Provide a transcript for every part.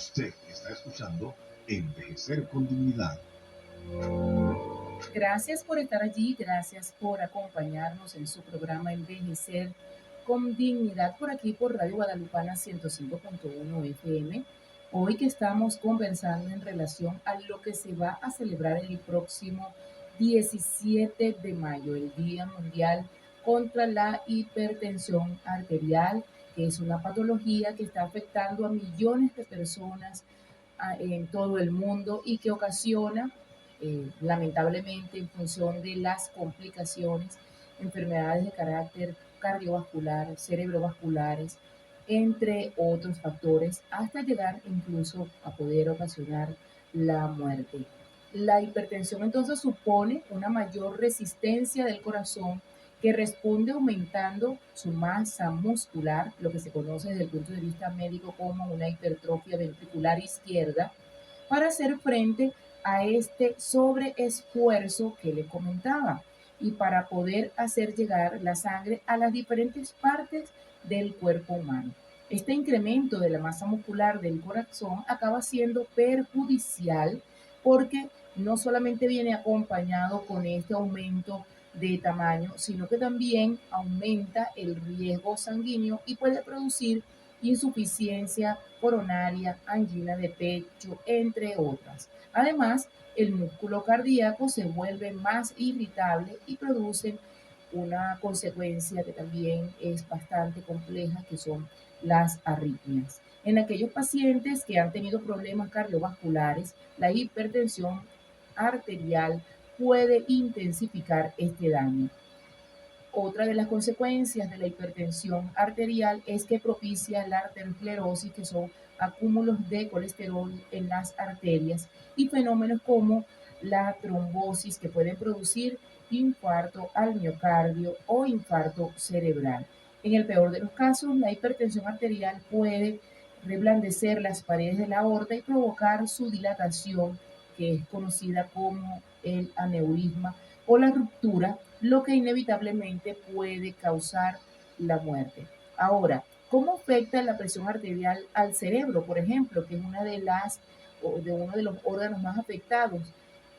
Usted está escuchando Envejecer con Dignidad. Gracias por estar allí, gracias por acompañarnos en su programa Envejecer con Dignidad por aquí por Radio Guadalupana 105.1 FM. Hoy que estamos conversando en relación a lo que se va a celebrar el próximo 17 de mayo, el Día Mundial contra la Hipertensión Arterial, que es una patología que está afectando a millones de personas en todo el mundo y que ocasiona, lamentablemente, en función de las complicaciones, enfermedades de carácter cardiovascular, cerebrovasculares, entre otros factores, hasta llegar incluso a poder ocasionar la muerte. La hipertensión entonces supone una mayor resistencia del corazón que responde aumentando su masa muscular, lo que se conoce desde el punto de vista médico como una hipertrofia ventricular izquierda, para hacer frente a este sobreesfuerzo que le comentaba y para poder hacer llegar la sangre a las diferentes partes del cuerpo humano. Este incremento de la masa muscular del corazón acaba siendo perjudicial porque no solamente viene acompañado con este aumento de tamaño, sino que también aumenta el riesgo sanguíneo y puede producir insuficiencia coronaria, angina de pecho, entre otras. Además, el músculo cardíaco se vuelve más irritable y produce una consecuencia que también es bastante compleja, que son las arritmias. En aquellos pacientes que han tenido problemas cardiovasculares, la hipertensión arterial puede intensificar este daño. Otra de las consecuencias de la hipertensión arterial es que propicia la arteriosclerosis, que son acúmulos de colesterol en las arterias, y fenómenos como la trombosis, que pueden producir infarto al miocardio o infarto cerebral. En el peor de los casos, la hipertensión arterial puede reblandecer las paredes de la aorta y provocar su dilatación, que es conocida como el aneurisma o la ruptura, lo que inevitablemente puede causar la muerte. Ahora, ¿cómo afecta la presión arterial al cerebro, por ejemplo, que es una de las de uno de los órganos más afectados?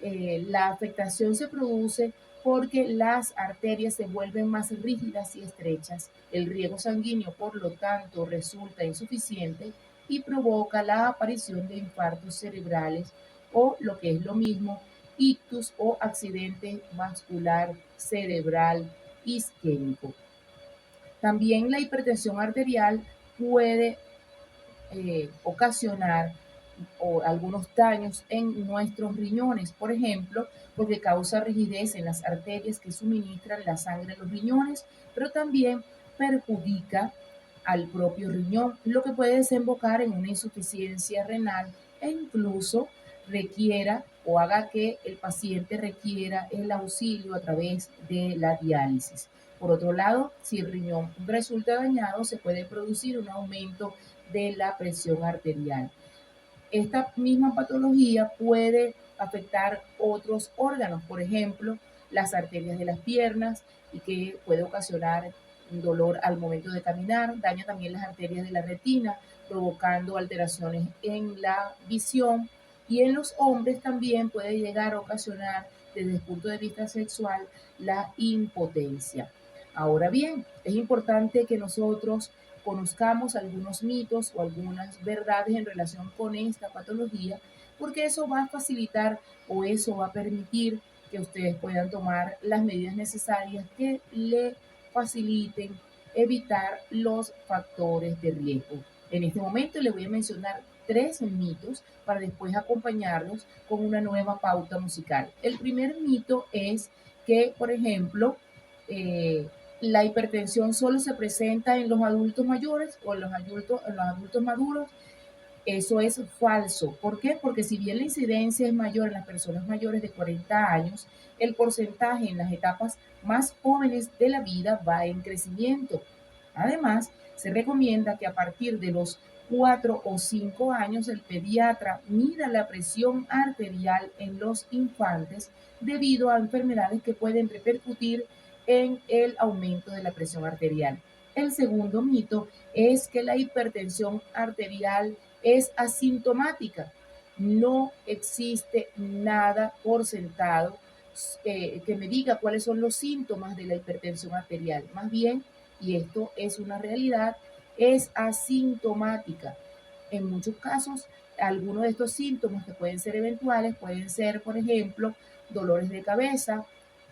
La afectación se produce porque las arterias se vuelven más rígidas y estrechas. El riego sanguíneo, por lo tanto, resulta insuficiente y provoca la aparición de infartos cerebrales o, lo que es lo mismo, ictus o accidente vascular cerebral isquémico. También la hipertensión arterial puede ocasionar algunos daños en nuestros riñones, por ejemplo, porque causa rigidez en las arterias que suministran la sangre a los riñones, pero también perjudica al propio riñón, lo que puede desembocar en una insuficiencia renal e incluso requiera o haga que el paciente requiera el auxilio a través de la diálisis. Por otro lado, si el riñón resulta dañado, se puede producir un aumento de la presión arterial. Esta misma patología puede afectar otros órganos, por ejemplo, las arterias de las piernas, y que puede ocasionar un dolor al momento de caminar, daña también las arterias de la retina, provocando alteraciones en la visión, y en los hombres también puede llegar a ocasionar, desde el punto de vista sexual, la impotencia. Ahora bien, es importante que nosotros conozcamos algunos mitos o algunas verdades en relación con esta patología, porque eso va a facilitar o eso va a permitir que ustedes puedan tomar las medidas necesarias que le faciliten evitar los factores de riesgo. En este momento les voy a mencionar tres mitos para después acompañarlos con una nueva pauta musical. El primer mito es que, por ejemplo, la hipertensión solo se presenta en los adultos mayores o en los adultos maduros. Eso es falso. ¿Por qué? Porque si bien la incidencia es mayor en las personas mayores de 40 años, el porcentaje en las etapas más jóvenes de la vida va en crecimiento. Además, se recomienda que a partir de los 4 o 5 años el pediatra mida la presión arterial en los infantes debido a enfermedades que pueden repercutir en el aumento de la presión arterial. El segundo mito es que la hipertensión arterial es asintomática. No existe nada por sentado que me diga cuáles son los síntomas de la hipertensión arterial. Más bien, y esto es una realidad, es asintomática. En muchos casos, algunos de estos síntomas que pueden ser eventuales pueden ser, por ejemplo, dolores de cabeza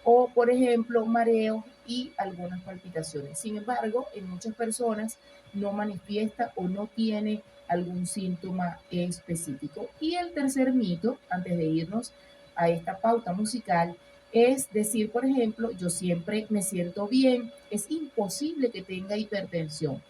o, por ejemplo, mareo y algunas palpitaciones. Sin embargo, en muchas personas no manifiesta o no tiene algún síntoma específico. Y el tercer mito, antes de irnos a esta pauta musical, es decir, por ejemplo, yo siempre me siento bien, es imposible que tenga hipertensión.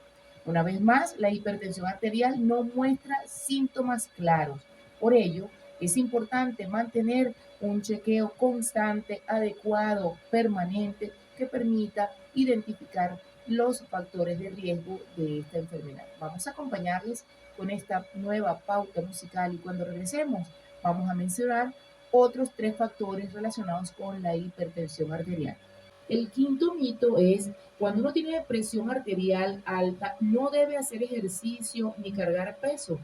Una vez más, la hipertensión arterial no muestra síntomas claros. Por ello, es importante mantener un chequeo constante, adecuado, permanente, que permita identificar los factores de riesgo de esta enfermedad. Vamos a acompañarles con esta nueva pauta musical y cuando regresemos vamos a mencionar otros 3 factores relacionados con la hipertensión arterial. El quinto mito es, cuando uno tiene presión arterial alta, no debe hacer ejercicio ni cargar peso.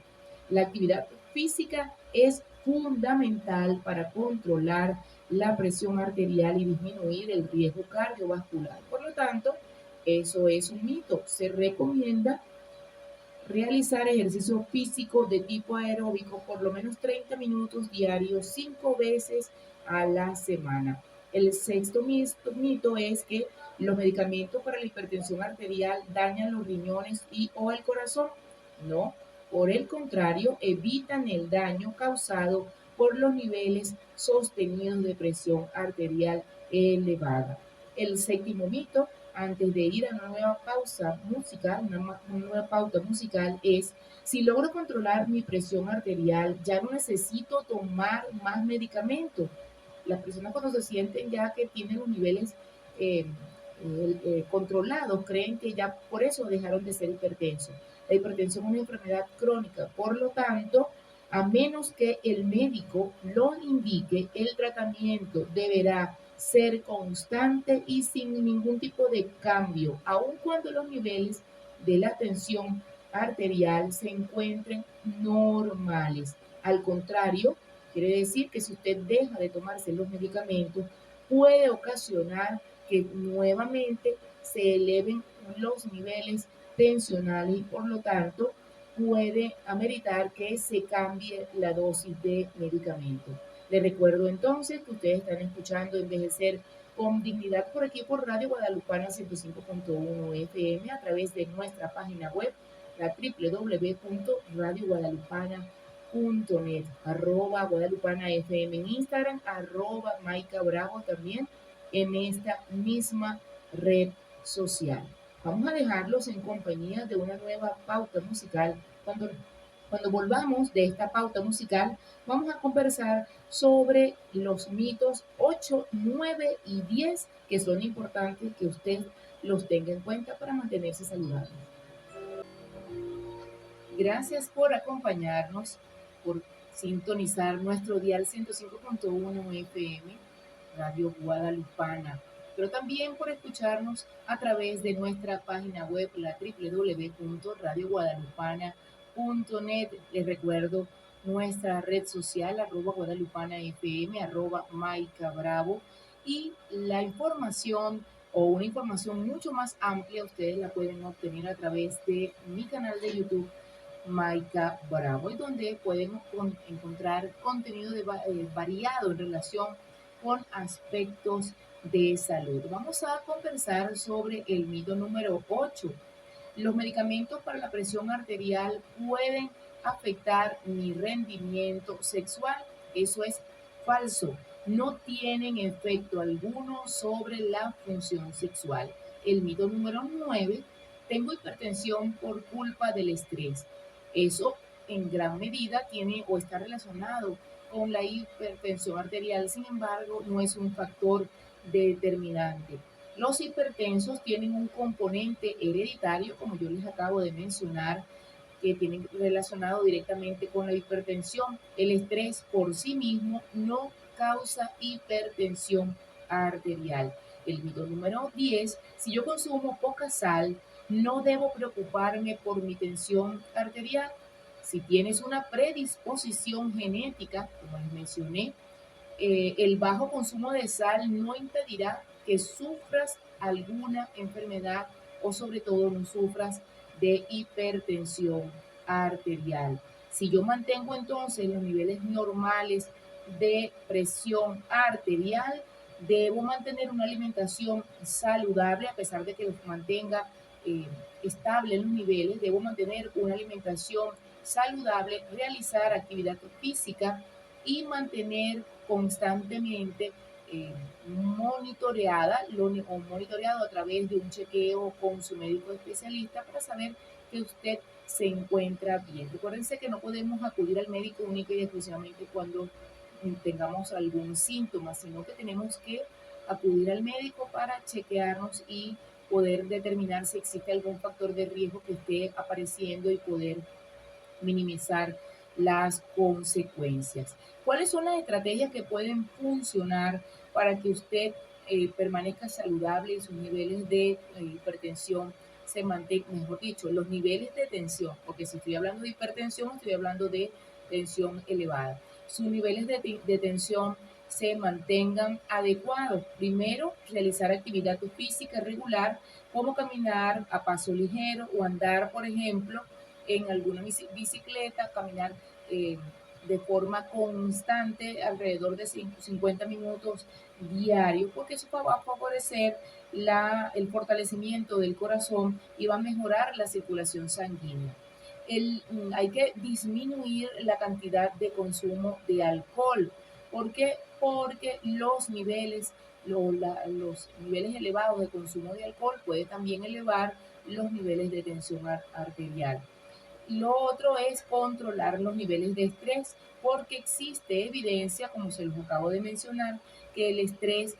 La actividad física es fundamental para controlar la presión arterial y disminuir el riesgo cardiovascular. Por lo tanto, eso es un mito. Se recomienda realizar ejercicio físico de tipo aeróbico por lo menos 30 minutos diarios 5 veces a la semana. El sexto mito es que los medicamentos para la hipertensión arterial dañan los riñones y o el corazón. No, por el contrario, evitan el daño causado por los niveles sostenidos de presión arterial elevada. El séptimo mito, antes de ir a una nueva pausa musical, una nueva pauta musical, es si logro controlar mi presión arterial, ya no necesito tomar más medicamentos. Las personas cuando se sienten ya que tienen los niveles controlados, creen que ya por eso dejaron de ser hipertensos. La hipertensión es una enfermedad crónica, por lo tanto, a menos que el médico lo indique, el tratamiento deberá ser constante y sin ningún tipo de cambio, aun cuando los niveles de la tensión arterial se encuentren normales. Al contrario, quiere decir que si usted deja de tomarse los medicamentos, puede ocasionar que nuevamente se eleven los niveles tensionales y por lo tanto puede ameritar que se cambie la dosis de medicamento. Les recuerdo entonces que ustedes están escuchando Envejecer con Dignidad por aquí por Radio Guadalupana 105.1 FM a través de nuestra página web, la www.radioguadalupana.net, arroba Guadalupana FM en Instagram, arroba Maica Bravo también en esta misma red social. Vamos a dejarlos en compañía de una nueva pauta musical. Cuando volvamos de esta pauta musical, vamos a conversar sobre los mitos 8, 9 y 10 que son importantes que usted los tenga en cuenta para mantenerse saludable. Gracias por acompañarnos, por sintonizar nuestro dial 105.1 FM, Radio Guadalupana, pero también por escucharnos a través de nuestra página web, la www.radioguadalupana.net. Les recuerdo nuestra red social, arroba Guadalupana FM, arroba Maica Bravo, y la información o una información mucho más amplia ustedes la pueden obtener a través de mi canal de YouTube, Maica Bravo, y donde podemos encontrar contenido variado en relación con aspectos de salud. Vamos a conversar sobre el mito número 8. Los medicamentos para la presión arterial pueden afectar mi rendimiento sexual. Eso es falso. No tienen efecto alguno sobre la función sexual. El mito número 9. Tengo hipertensión por culpa del estrés. Eso en gran medida tiene o está relacionado con la hipertensión arterial, sin embargo, no es un factor determinante. Los hipertensos tienen un componente hereditario, como yo les acabo de mencionar, que tienen relacionado directamente con la hipertensión. El estrés por sí mismo no causa hipertensión arterial. El mito número 10, si yo consumo poca sal, no debo preocuparme por mi tensión arterial. Si tienes una predisposición genética, como les mencioné, el bajo consumo de sal no impedirá que sufras alguna enfermedad o sobre todo no sufras de hipertensión arterial. Si yo mantengo entonces los niveles normales de presión arterial, debo mantener una alimentación saludable a pesar de que los mantenga eh, estable en los niveles, debo mantener una alimentación saludable, realizar actividad física y mantener constantemente monitoreada o monitoreado a través de un chequeo con su médico especialista para saber que usted se encuentra bien. Recuérdense que no podemos acudir al médico única y exclusivamente cuando tengamos algún síntoma, sino que tenemos que acudir al médico para chequearnos y poder determinar si existe algún factor de riesgo que esté apareciendo y poder minimizar las consecuencias. ¿Cuáles son las estrategias que pueden funcionar para que usted permanezca saludable y sus niveles de hipertensión se mantengan, mejor dicho, los niveles de tensión, porque si estoy hablando de hipertensión, estoy hablando de tensión elevada, sus niveles de tensión se mantengan adecuados? Primero, realizar actividad física regular, como caminar a paso ligero o andar, por ejemplo, en alguna bicicleta, caminar eh, de forma constante alrededor de 50 minutos diarios, porque eso va a favorecer el fortalecimiento del corazón y va a mejorar la circulación sanguínea. Hay que disminuir la cantidad de consumo de alcohol. ¿Por qué? Porque los niveles elevados de consumo de alcohol puede también elevar los niveles de tensión arterial. Lo otro es controlar los niveles de estrés, porque existe evidencia, como se los acabo de mencionar, que el estrés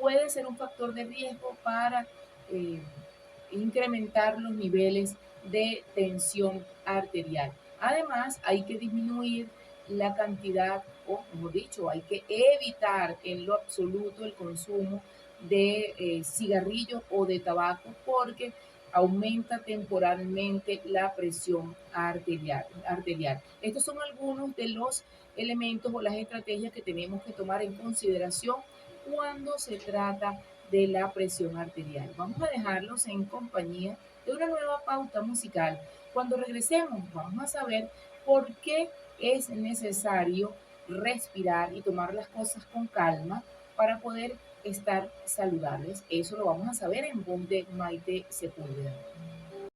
puede ser un factor de riesgo para eh, incrementar los niveles de tensión arterial. Además, hay que disminuir la cantidad, o mejor dicho, hay que evitar en lo absoluto el consumo de cigarrillos o de tabaco, porque aumenta temporalmente la presión arterial. Estos son algunos de los elementos o las estrategias que tenemos que tomar en consideración cuando se trata de la presión arterial. Vamos a dejarlos en compañía de una nueva pauta musical. Cuando regresemos, vamos a saber por qué es necesario respirar y tomar las cosas con calma para poder estar saludables. Eso lo vamos a saber en voz de Maite Sepúlveda.